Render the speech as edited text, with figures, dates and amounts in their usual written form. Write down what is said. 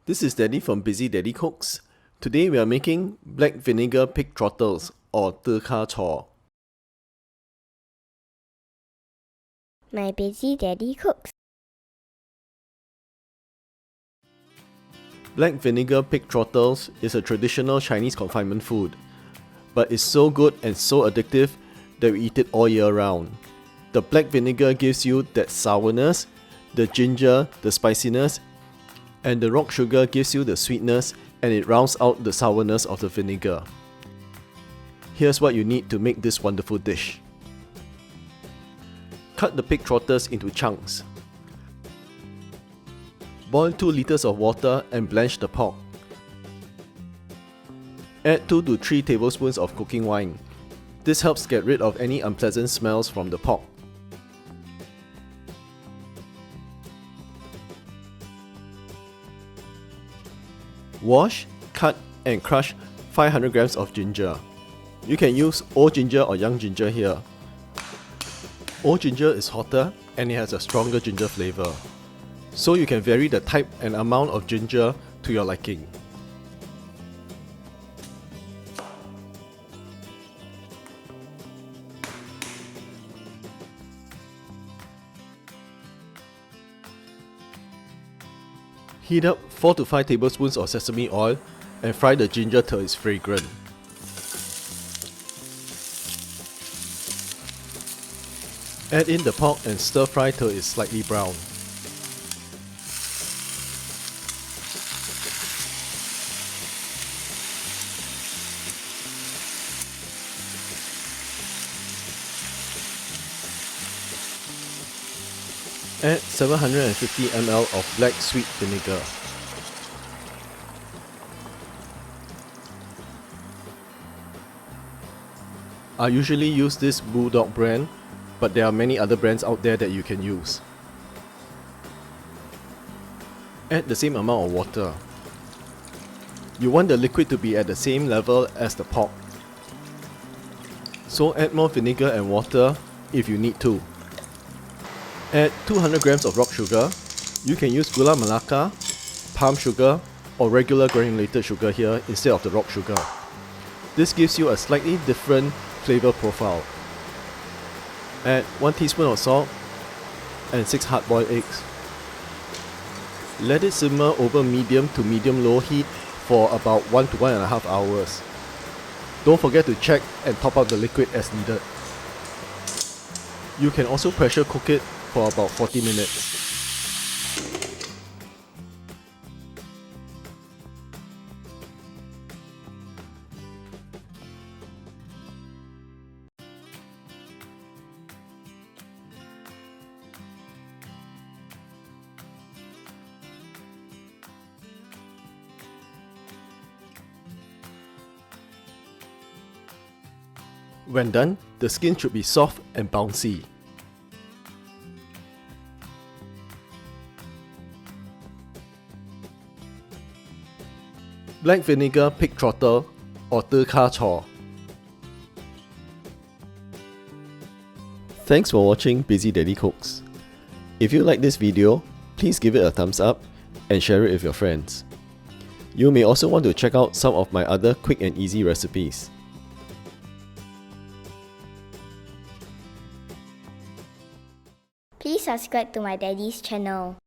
This is Daddy from Busy Daddy Cooks. Today we are making black vinegar pig trotters or Tbsp. My Busy Daddy Cooks. Black vinegar pig trotters is a traditional Chinese confinement food, but it's so good and so addictive that we eat it all year round. The black vinegar gives you that sourness, the ginger, the spiciness, and the rock sugar gives you the sweetness, and it rounds out the sourness of the vinegar. Here's what you need to make this wonderful dish. Cut the pig trotters into chunks. Boil 2 liters of water and blanch the pork. Add 2 to 3 tablespoons of cooking wine. This helps get rid of any unpleasant smells from the pork. Wash, cut and crush 500 grams of ginger. You can use old ginger or young ginger here. Old ginger is hotter and it has a stronger ginger flavor, so you can vary the type and amount of ginger to your liking. Heat up 4 to 5 tablespoons of sesame oil and fry the ginger till it's fragrant. Add in the pork and stir fry till it's slightly brown. Add 750 ml of black sweet vinegar. I usually use this Bulldog brand, but there are many other brands out there that you can use. Add the same amount of water. You want the liquid to be at the same level as the pork, so add more vinegar and water if you need to. Add 200 grams of rock sugar. You can use gula melaka, palm sugar, or regular granulated sugar here instead of the rock sugar. This gives you a slightly different flavor profile. Add 1 teaspoon of salt and 6 hard-boiled eggs. Let it simmer over medium to medium-low heat for about 1 to 1.5 hours. Don't forget to check and top up the liquid as needed. You can also pressure cook it for about 40 minutes. When done, the skin should be soft and bouncy. Black vinegar pig trotter or Tbsp. Thanks for watching Busy Daddy Cooks. If you like this video, please give it a thumbs up and share it with your friends. You may also want to check out some of my other quick and easy recipes. Please subscribe to my daddy's channel.